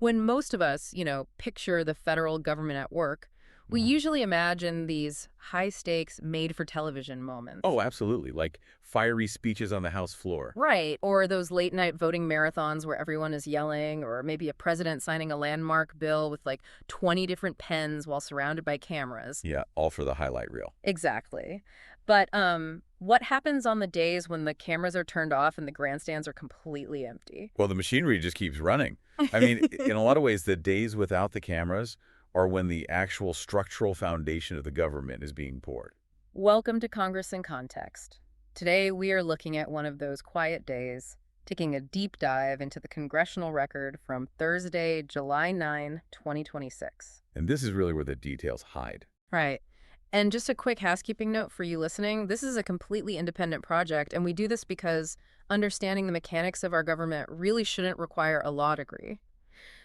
When most of us, picture the federal government at work, we Mhm. usually imagine these high-stakes, made-for-television moments. Oh, absolutely. Like fiery speeches on the House floor. Right, or those late-night voting marathons where everyone is yelling, or maybe a president signing a landmark bill with like 20 different pens while surrounded by cameras. Yeah, all for the highlight reel. Exactly. But what happens on the days when the cameras are turned off and the grandstands are completely empty? Well, the machinery just keeps running. I mean, in a lot of ways, the days without the cameras are when the actual structural foundation of the government is being poured. Welcome to Congress in Context. Today we are looking at one of those quiet days, taking a deep dive into the congressional record from Thursday, July 9, 2026. And this is really where the details hide. Right. And just a quick housekeeping note for you listening, this is a completely independent project, and we do this because understanding the mechanics of our government really shouldn't require a law degree.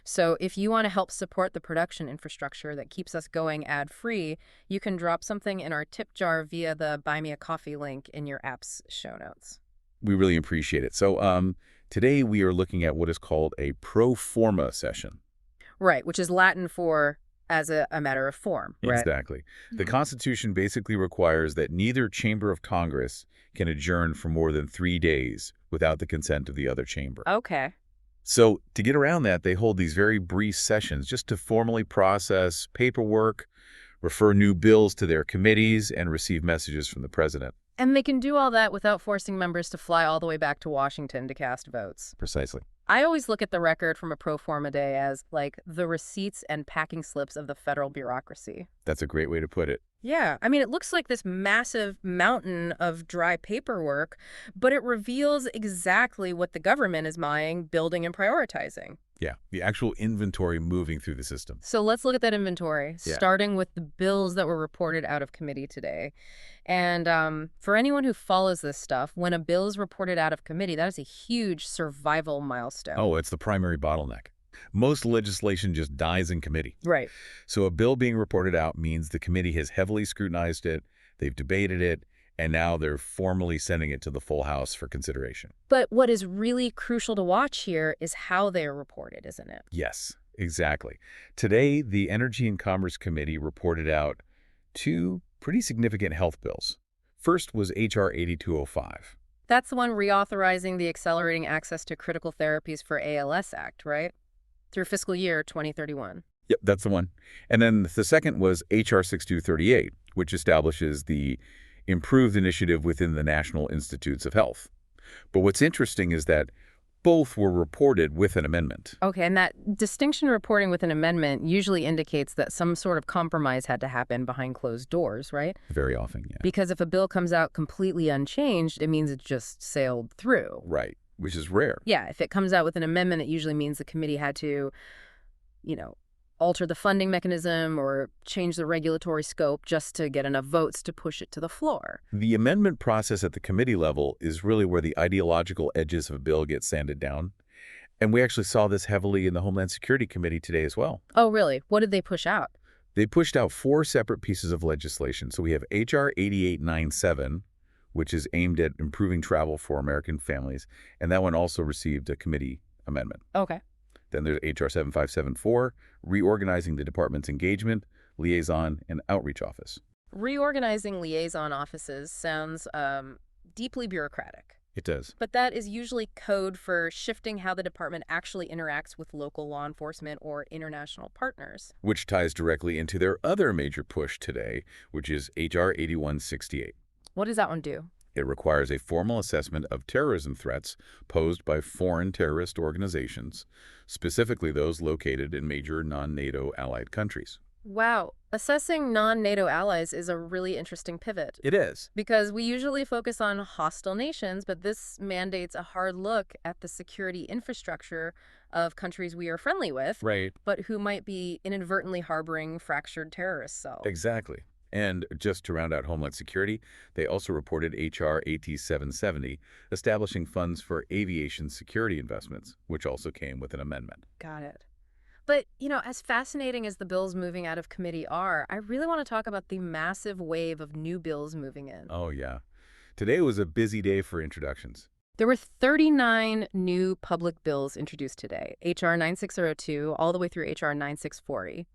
So if you want to help support the production infrastructure that keeps us going ad-free, you can drop something in our tip jar via the Buy Me a Coffee link in your app's show notes. We really appreciate it. So today we are looking at what is called a pro-forma session. Right, which is Latin for as a matter of form, right? Exactly. The Mhm. Constitution basically requires that neither chamber of Congress can adjourn for more than 3 days without the consent of the other chamber. Okay. So to get around that, they hold these very brief sessions just to formally process paperwork, refer new bills to their committees, and receive messages from the president. And they can do all that without forcing members to fly all the way back to Washington to cast votes. Precisely. I always look at the record from a pro forma day as like the receipts and packing slips of the federal bureaucracy. That's a great way to put it. Yeah, I mean, it looks like this massive mountain of dry paperwork, but it reveals exactly what the government is buying, building, and prioritizing. Yeah, the actual inventory moving through the system. So let's look at that inventory, Yeah. starting with the bills that were reported out of committee today. And for anyone who follows this stuff, when a bill is reported out of committee, that is a huge survival milestone. Oh, it's the primary bottleneck. Most legislation just dies in committee. Right. So a bill being reported out means the committee has heavily scrutinized it, they've debated it, and now they're formally sending it to the full House for consideration. But what is really crucial to watch here is how they are reported, isn't it? Yes, exactly. Today, the Energy and Commerce Committee reported out two pretty significant health bills. First was H.R. 8205. That's the one reauthorizing the Accelerating Access to Critical Therapies for ALS Act, right? Through fiscal year 2031. Yep, that's the one. And then the second was H.R. 6238, which establishes the improved initiative within the National Institutes of Health. But what's interesting is that both were reported with an amendment. Okay, and that distinction reporting with an amendment usually indicates that some sort of compromise had to happen behind closed doors, right? Very often, yeah. Because if a bill comes out completely unchanged, it means it just sailed through. Right, which is rare. Yeah, if it comes out with an amendment, it usually means the committee had to, alter the funding mechanism or change the regulatory scope just to get enough votes to push it to the floor. The amendment process at the committee level is really where the ideological edges of a bill get sanded down. And we actually saw this heavily in the Homeland Security Committee today as well. Oh, really? What did they push out? They pushed out 4 separate pieces of legislation. So we have H.R. 8897, which is aimed at improving travel for American families. And that one also received a committee amendment. Okay. Then there's H.R. 7574, reorganizing the department's engagement, liaison, and outreach office. Reorganizing liaison offices sounds deeply bureaucratic. It does. But that is usually code for shifting how the department actually interacts with local law enforcement or international partners. Which ties directly into their other major push today, which is H.R. 8168. What does that one do? It requires a formal assessment of terrorism threats posed by foreign terrorist organizations, specifically those located in major non-NATO allied countries. Wow, assessing non-NATO allies is a really interesting pivot. It is. Because we usually focus on hostile nations, but this mandates a hard look at the security infrastructure of countries we are friendly with, Right. but who might be inadvertently harboring fractured terrorist cells. Exactly. And just to round out Homeland Security, they also reported H.R. AT 770, establishing funds for aviation security investments, which also came with an amendment. Got it. But, as fascinating as the bills moving out of committee are, I really want to talk about the massive wave of new bills moving in. Oh, yeah. Today was a busy day for introductions. There were 39 new public bills introduced today, H.R. 9602 all the way through H.R. 9640.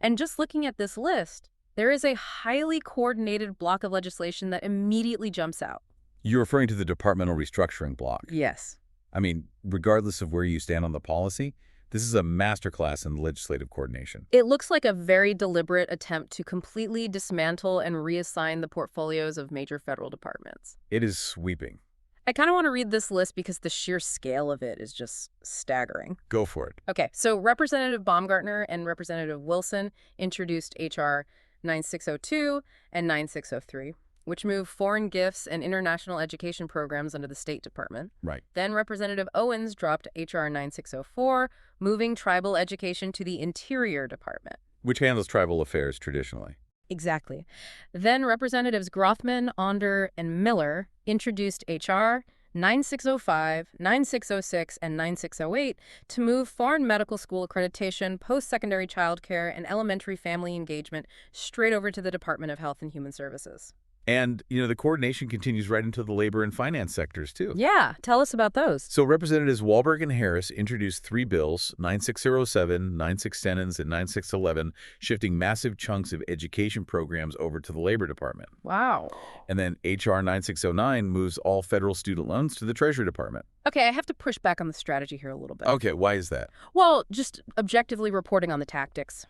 And just looking at this list, there is a highly coordinated block of legislation that immediately jumps out. You're referring to the departmental restructuring block. Yes. I mean, regardless of where you stand on the policy, this is a masterclass in legislative coordination. It looks like a very deliberate attempt to completely dismantle and reassign the portfolios of major federal departments. It is sweeping. I kind of want to read this list because the sheer scale of it is just staggering. Go for it. Okay, so Representative Baumgartner and Representative Wilson introduced H.R. 9602 and 9603, which move foreign gifts and international education programs under the State Department. Right. Then Representative Owens dropped H.R. 9604, moving tribal education to the Interior Department. Which handles tribal affairs traditionally. Exactly. Then Representatives Grothman, Onder, and Miller introduced H.R. 9605, 9606, and 9608 to move foreign medical school accreditation, post-secondary childcare, and elementary family engagement straight over to the Department of Health and Human Services. And, the coordination continues right into the labor and finance sectors, too. Yeah, tell us about those. So Representatives Wahlberg and Harris introduced 3 bills, 9607, 9610, and 9611, shifting massive chunks of education programs over to the Labor Department. Wow. And then H.R. 9609 moves all federal student loans to the Treasury Department. Okay, I have to push back on the strategy here a little bit. Okay, why is that? Well, just objectively reporting on the tactics.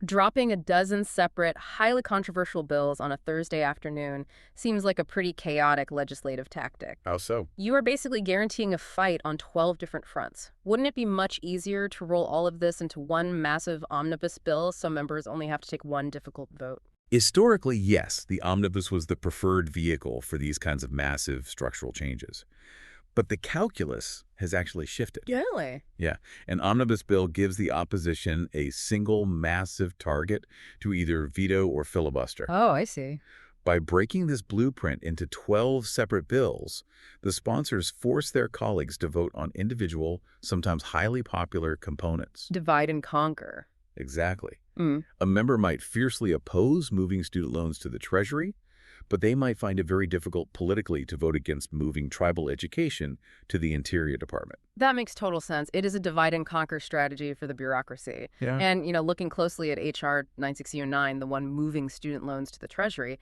Dropping a dozen separate, highly controversial bills on a Thursday afternoon seems like a pretty chaotic legislative tactic. How so? You are basically guaranteeing a fight on 12 different fronts. Wouldn't it be much easier to roll all of this into one massive omnibus bill so members only have to take one difficult vote? Historically, yes, the omnibus was the preferred vehicle for these kinds of massive structural changes. But the calculus has actually shifted. Really? Yeah. An omnibus bill gives the opposition a single massive target to either veto or filibuster. Oh, I see. By breaking this blueprint into 12 separate bills, the sponsors force their colleagues to vote on individual, sometimes highly popular components. Divide and conquer. Exactly. Mm. A member might fiercely oppose moving student loans to the Treasury, but they might find it very difficult politically to vote against moving tribal education to the Interior Department. That makes total sense. It is a divide and conquer strategy for the bureaucracy. Yeah. And, looking closely at H.R. 9609, the one moving student loans to the Treasury,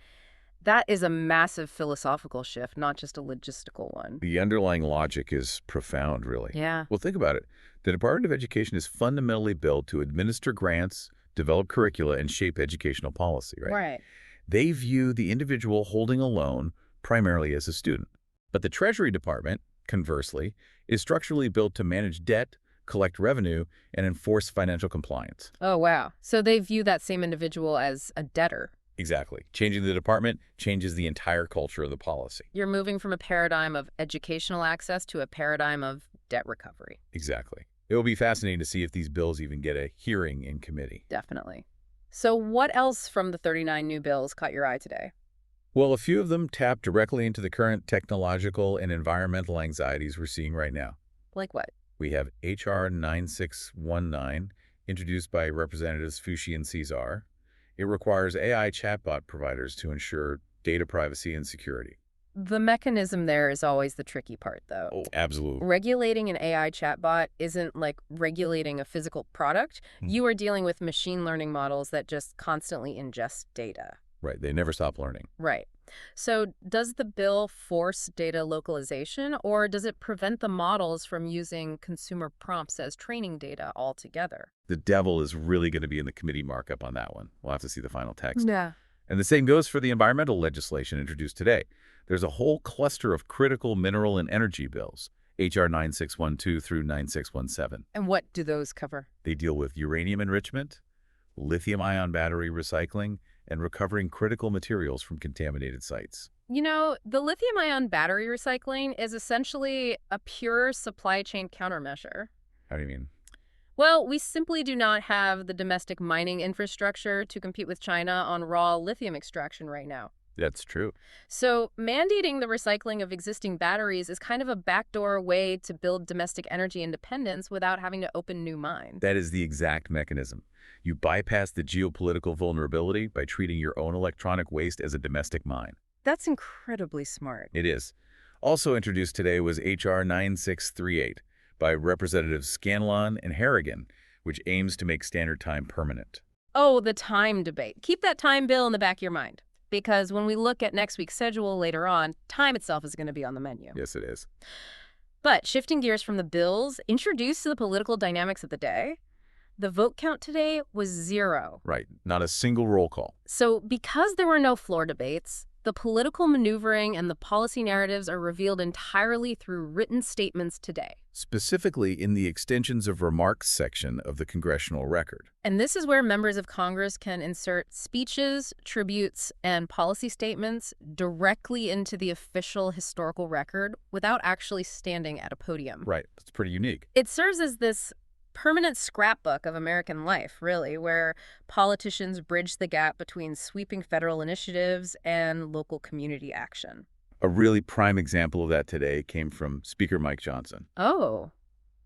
that is a massive philosophical shift, not just a logistical one. The underlying logic is profound, really. Yeah. Well, think about it. The Department of Education is fundamentally built to administer grants, develop curricula, and shape educational policy, right? Right. They view the individual holding a loan primarily as a student. But the Treasury Department, conversely, is structurally built to manage debt, collect revenue, and enforce financial compliance. Oh, wow. So they view that same individual as a debtor. Exactly. Changing the department changes the entire culture of the policy. You're moving from a paradigm of educational access to a paradigm of debt recovery. Exactly. It will be fascinating to see if these bills even get a hearing in committee. Definitely. So what else from the 39 new bills caught your eye today? Well, a few of them tap directly into the current technological and environmental anxieties we're seeing right now. Like what? We have H.R. 9619, introduced by Representatives Fushi and Cesar. It requires AI chatbot providers to ensure data privacy and security. The mechanism there is always the tricky part, though. Oh, absolutely. Regulating an AI chatbot isn't like regulating a physical product. You are dealing with machine learning models that just constantly ingest data. Right. They never stop learning. Right. So does the bill force data localization, or does it prevent the models from using consumer prompts as training data altogether? The devil is really going to be in the committee markup on that one. We'll have to see the final text. Yeah. And the same goes for the environmental legislation introduced today. There's a whole cluster of critical mineral and energy bills, H.R. 9612 through 9617. And what do those cover? They deal with uranium enrichment, lithium-ion battery recycling, and recovering critical materials from contaminated sites. The lithium-ion battery recycling is essentially a pure supply chain countermeasure. How do you mean? Well, we simply do not have the domestic mining infrastructure to compete with China on raw lithium extraction right now. That's true. So mandating the recycling of existing batteries is kind of a backdoor way to build domestic energy independence without having to open new mines. That is the exact mechanism. You bypass the geopolitical vulnerability by treating your own electronic waste as a domestic mine. That's incredibly smart. It is. Also introduced today was H.R. 9638 by Representatives Scanlon and Harrigan, which aims to make standard time permanent. Oh, the time debate. Keep that time bill in the back of your mind, because when we look at next week's schedule later on, time itself is going to be on the menu. Yes, it is. But shifting gears from the bills, introduced to the political dynamics of the day, the vote count today was 0. Right. Not a single roll call. So because there were no floor debates, the political maneuvering and the policy narratives are revealed entirely through written statements today. Specifically in the extensions of remarks section of the congressional record. And this is where members of Congress can insert speeches, tributes, and policy statements directly into the official historical record without actually standing at a podium. Right. That's pretty unique. It serves as this permanent scrapbook of American life, really, where politicians bridge the gap between sweeping federal initiatives and local community action. A really prime example of that today came from Speaker Mike Johnson. Oh,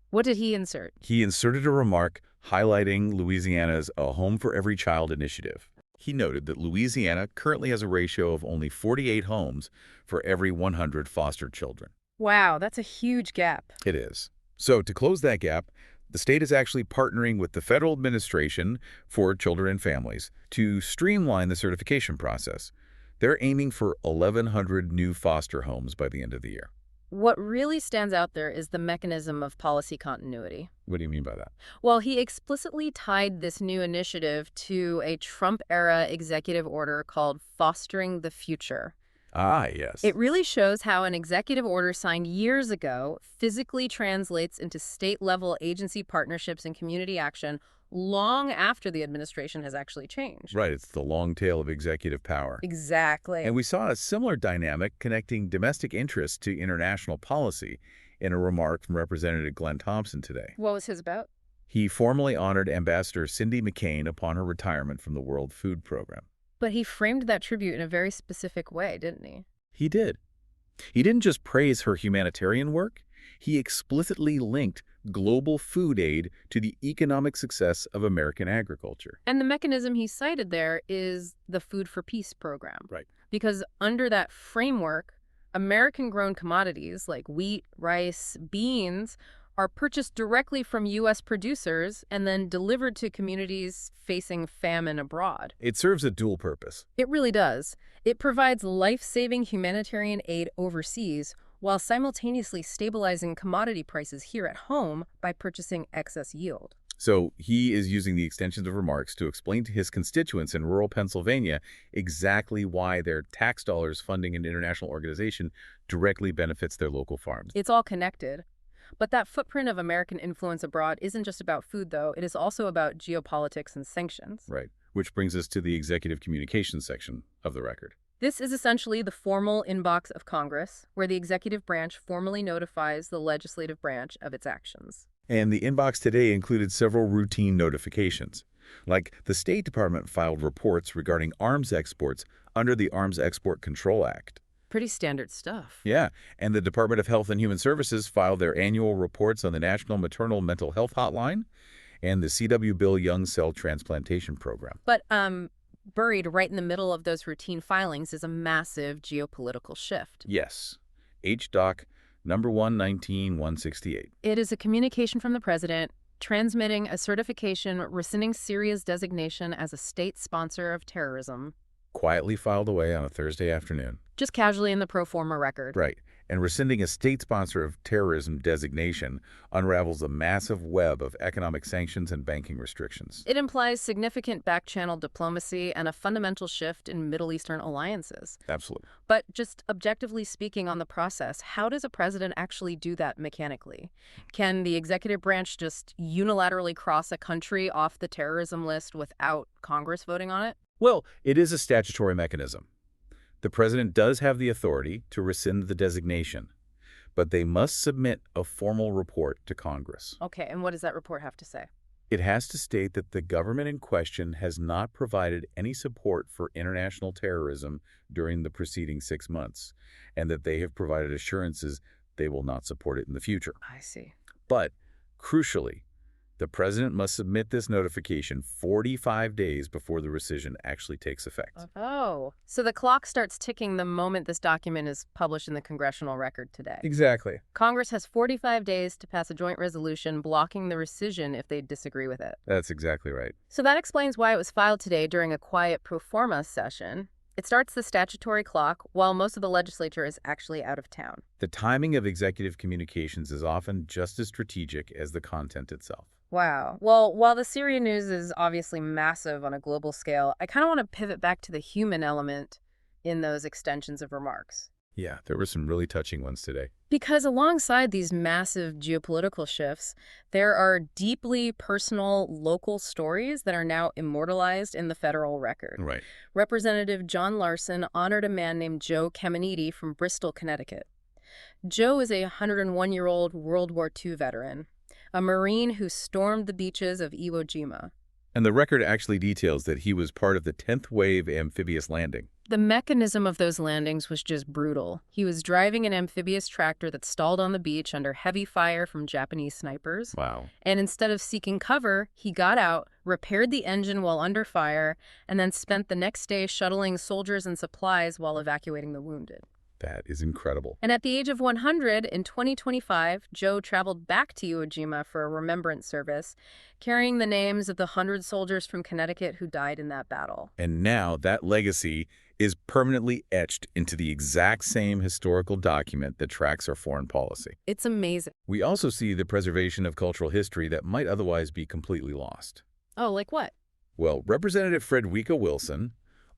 what did he insert? He inserted a remark highlighting Louisiana's A Home for Every Child initiative. He noted that Louisiana currently has a ratio of only 48 homes for every 100 foster children. Wow, that's a huge gap. It is. So to close that gap, the state is actually partnering with the Federal Administration for Children and Families to streamline the certification process. They're aiming for 1,100 new foster homes by the end of the year. What really stands out there is the mechanism of policy continuity. What do you mean by that? Well, he explicitly tied this new initiative to a Trump-era executive order called Fostering the Future. Ah, yes. It really shows how an executive order signed years ago physically translates into state-level agency partnerships and community action long after the administration has actually changed. Right, it's the long tail of executive power. Exactly. And we saw a similar dynamic connecting domestic interests to international policy in a remark from Representative Glenn Thompson today. What was his about? He formally honored Ambassador Cindy McCain upon her retirement from the World Food Program. But he framed that tribute in a very specific way, didn't he? He did. He didn't just praise her humanitarian work, he explicitly linked global food aid to the economic success of American agriculture. And the mechanism he cited there is the Food for Peace program. Right. Because under that framework, American-grown commodities like wheat, rice, beans are purchased directly from U.S. producers and then delivered to communities facing famine abroad. It serves a dual purpose. It really does. It provides life-saving humanitarian aid overseas while simultaneously stabilizing commodity prices here at home by purchasing excess yield. So he is using the extensions of remarks to explain to his constituents in rural Pennsylvania exactly why their tax dollars funding an international organization directly benefits their local farms. It's all connected. But that footprint of American influence abroad isn't just about food, though. It is also about geopolitics and sanctions. Right, which brings us to the executive communications section of the record. This is essentially the formal inbox of Congress, where the executive branch formally notifies the legislative branch of its actions. And the inbox today included several routine notifications, like the State Department filed reports regarding arms exports under the Arms Export Control Act. Pretty standard stuff. Yeah, and the Department of Health and Human Services filed their annual reports on the National Maternal Mental Health Hotline and the CW Bill Young Cell Transplantation Program. But buried right in the middle of those routine filings is a massive geopolitical shift. Yes, HDoc number 119168. It is a communication from the president transmitting a certification rescinding Syria's designation as a state sponsor of terrorism. Quietly filed away on a Thursday afternoon. Just casually in the Pro-Forma record. Right. And rescinding a state sponsor of terrorism designation unravels a massive web of economic sanctions and banking restrictions. It implies significant back-channel diplomacy and a fundamental shift in Middle Eastern alliances. Absolutely. But just objectively speaking on the process, how does a president actually do that mechanically? Can the executive branch just unilaterally cross a country off the terrorism list without Congress voting on it? Well, it is a statutory mechanism. The president does have the authority to rescind the designation, but they must submit a formal report to Congress. Okay, and what does that report have to say? It has to state that the government in question has not provided any support for international terrorism during the preceding 6 months, and that they have provided assurances they will not support it in the future. I see. But, crucially, The president must submit this notification 45 days before the rescission actually takes effect. Oh, so the clock starts ticking the moment this document is published in the congressional record today. Exactly. Congress has 45 days to pass a joint resolution blocking the rescission if they disagree with it. That's exactly right. So that explains why it was filed today during a quiet Pro-Forma session. It starts the statutory clock while most of the legislature is actually out of town. The timing of executive communications is often just as strategic as the content itself. Wow. Well, while the Syria news is obviously massive on a global scale, I kind of want to pivot back to the human element in those extensions of remarks. Yeah, there were some really touching ones today. Because alongside these massive geopolitical shifts, there are deeply personal local stories that are now immortalized in the federal record. Right. Representative John Larson honored a man named Joe Caminiti from Bristol, Connecticut. Joe is a 101-year-old World War II veteran, a Marine who stormed the beaches of Iwo Jima. And the record actually details that he was part of the 10th wave amphibious landing. The mechanism of those landings was just brutal. He was driving an amphibious tractor that stalled on the beach under heavy fire from Japanese snipers. Wow. And instead of seeking cover, he got out, repaired the engine while under fire, and then spent the next day shuttling soldiers and supplies while evacuating the wounded. That is incredible. And at the age of 100, in 2025, Joe traveled back to Iwo Jima for a remembrance service, carrying the names of the 100 soldiers from Connecticut who died in that battle. And now that legacy is permanently etched into the exact same historical document that tracks our foreign policy. It's amazing. We also see the preservation of cultural history that might otherwise be completely lost. Oh, like what? Well, Representative Frederica Wilson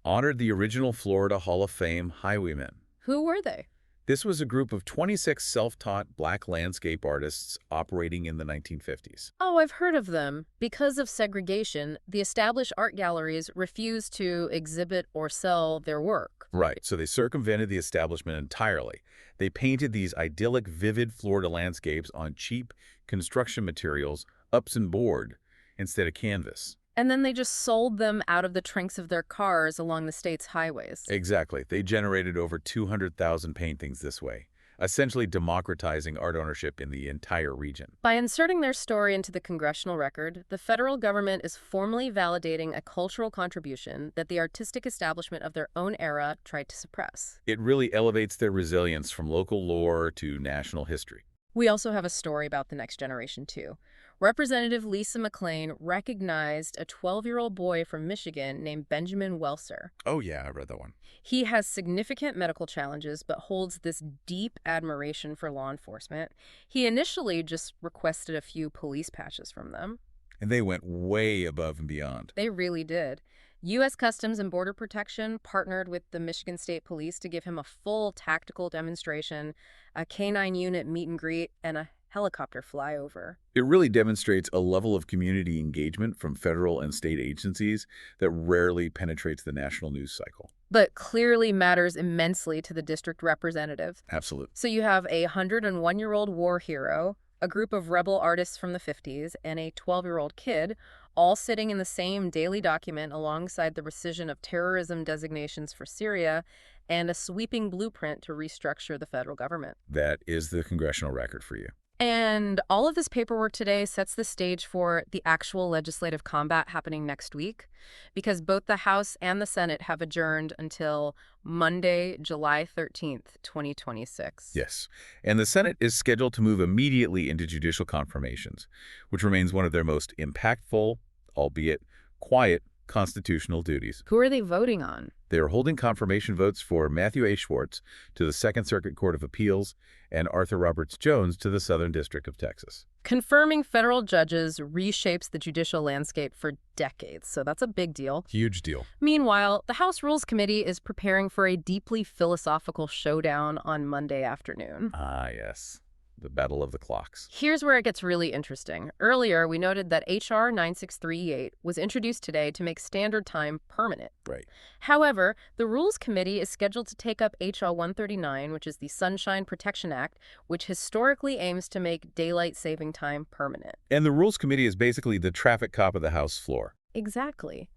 honored the original Florida Hall of Fame highwaymen. Who were they? This was a group of 26 self-taught black landscape artists operating in the 1950s. Oh, I've heard of them. Because of segregation, the established art galleries refused to exhibit or sell their work. Right, so they circumvented the establishment entirely. They painted these idyllic, vivid Florida landscapes on cheap construction materials, ups and board, instead of canvas. And then they just sold them out of the trunks of their cars along the state's highways. Exactly. They generated over 200,000 paintings this way, essentially democratizing art ownership in the entire region. By inserting their story into the congressional record, the federal government is formally validating a cultural contribution that the artistic establishment of their own era tried to suppress. It really elevates their resilience from local lore to national history. We also have a story about the next generation, too. Representative Lisa McClain recognized a 12-year-old boy from Michigan named Benjamin Welser. Oh, yeah, I read that one. He has significant medical challenges, but holds this deep admiration for law enforcement. He initially just requested a few police patches from them. And they went way above and beyond. They really did. U.S. Customs and Border Protection partnered with the Michigan State Police to give him a full tactical demonstration, a K-9 unit meet and greet, and a helicopter flyover. It really demonstrates a level of community engagement from federal and state agencies that rarely penetrates the national news cycle. But clearly matters immensely to the district representative. Absolutely. So you have a 101-year-old war hero, a group of rebel artists from the 50s, and a 12-year-old kid, all sitting in the same daily document alongside the rescission of terrorism designations for Syria and a sweeping blueprint to restructure the federal government. That is the congressional record for you. And all of this paperwork today sets the stage for the actual legislative combat happening next week, because both the House and the Senate have adjourned until Monday, July 13th, 2026. Yes. And the Senate is scheduled to move immediately into judicial confirmations, which remains one of their most impactful, albeit quiet, constitutional duties. Who are they voting on? They are holding confirmation votes for Matthew A. Schwartz to the Second Circuit Court of Appeals and Arthur Roberts Jones to the Southern District of Texas. Confirming federal judges reshapes the judicial landscape for decades, so that's a big deal. Huge deal. Meanwhile, the House Rules Committee is preparing for a deeply philosophical showdown on Monday afternoon. Ah, yes. The battle of the clocks. Here's where it gets really interesting. Earlier, we noted that H.R. 9638 was introduced today to make standard time permanent. Right. However, the Rules Committee is scheduled to take up H.R. 139, which is the Sunshine Protection Act, which historically aims to make daylight saving time permanent. And the Rules Committee is basically the traffic cop of the House floor. Exactly.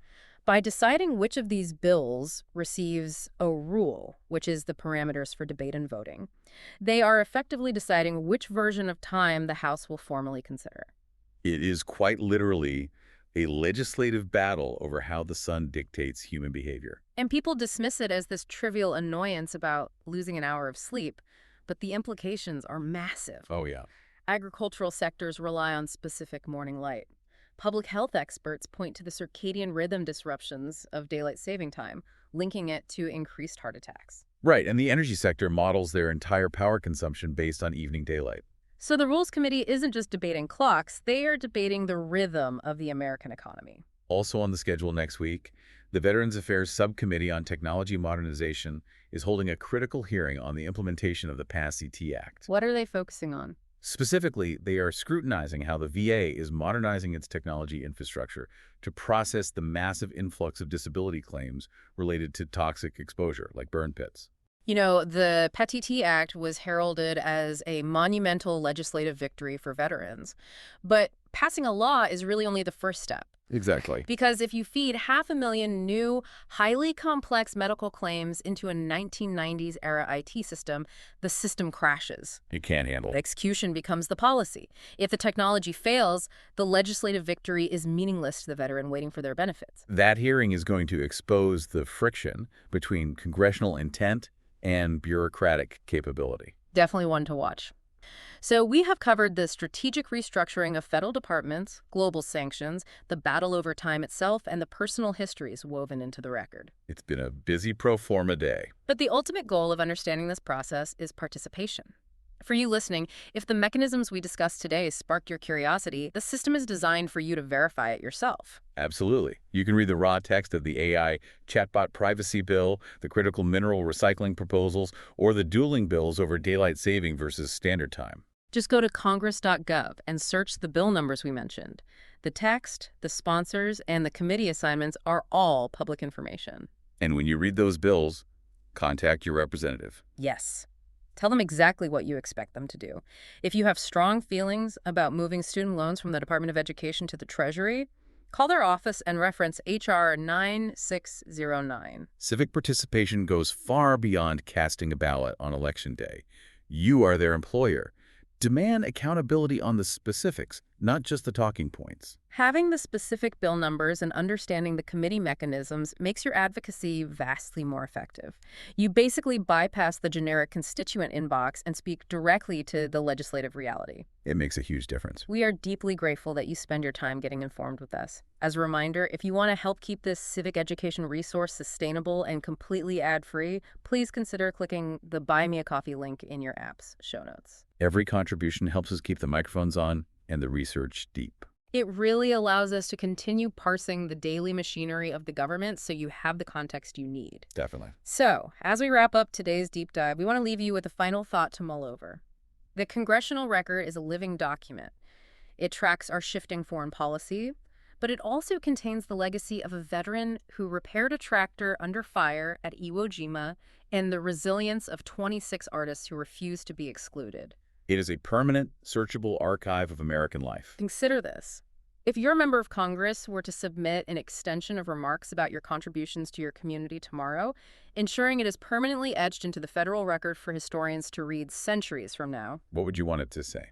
By deciding which of these bills receives a rule, which is the parameters for debate and voting, they are effectively deciding which version of time the House will formally consider. It is quite literally a legislative battle over how the sun dictates human behavior. And people dismiss it as this trivial annoyance about losing an hour of sleep, but the implications are massive. Oh, yeah. Agricultural sectors rely on specific morning light. Public health experts point to the circadian rhythm disruptions of daylight saving time, linking it to increased heart attacks. Right, and the energy sector models their entire power consumption based on evening daylight. So the Rules Committee isn't just debating clocks, they are debating the rhythm of the American economy. Also on the schedule next week, the Veterans Affairs Subcommittee on Technology Modernization is holding a critical hearing on the implementation of the PASS-CT Act. What are they focusing on? Specifically, they are scrutinizing how the VA is modernizing its technology infrastructure to process the massive influx of disability claims related to toxic exposure, like burn pits. You know, the PASS-CT Act was heralded as a monumental legislative victory for veterans. But passing a law is really only the first step. Exactly. Because if you feed 500,000 new, highly complex medical claims into a 1990s-era IT system, the system crashes. You can't handle The it. execution becomes the policy. If the technology fails, the legislative victory is meaningless to the veteran waiting for their benefits. That hearing is going to expose the friction between congressional intent and bureaucratic capability. Definitely one to watch. So we have covered the strategic restructuring of federal departments, global sanctions, the battle over time itself, and the personal histories woven into the record. It's been a busy pro-forma day. But the ultimate goal of understanding this process is participation. For you listening, if the mechanisms we discussed today sparked your curiosity, the system is designed for you to verify it yourself. Absolutely. You can read the raw text of the AI chatbot privacy bill, the critical mineral recycling proposals, or the dueling bills over daylight saving versus standard time. Just go to congress.gov and search the bill numbers we mentioned. The text, the sponsors, and the committee assignments are all public information. And when you read those bills, contact your representative. Yes. Tell them exactly what you expect them to do. If you have strong feelings about moving student loans from the Department of Education to the Treasury, call their office and reference HR 9609. Civic participation goes far beyond casting a ballot on Election Day. You are their employer. Demand accountability on the specifics, not just the talking points. Having the specific bill numbers and understanding the committee mechanisms makes your advocacy vastly more effective. You basically bypass the generic constituent inbox and speak directly to the legislative reality. It makes a huge difference. We are deeply grateful that you spend your time getting informed with us. As a reminder, if you want to help keep this civic education resource sustainable and completely ad-free, please consider clicking the Buy Me a Coffee link in your app's show notes. Every contribution helps us keep the microphones on and the research deep. It really allows us to continue parsing the daily machinery of the government so you have the context you need. Definitely. So, as we wrap up today's deep dive, we want to leave you with a final thought to mull over. The congressional record is a living document. It tracks our shifting foreign policy, but it also contains the legacy of a veteran who repaired a tractor under fire at Iwo Jima and the resilience of 26 artists who refused to be excluded. It is a permanent, searchable archive of American life. Consider this. If your member of Congress were to submit an extension of remarks about your contributions to your community tomorrow, ensuring it is permanently etched into the federal record for historians to read centuries from now. What would you want it to say?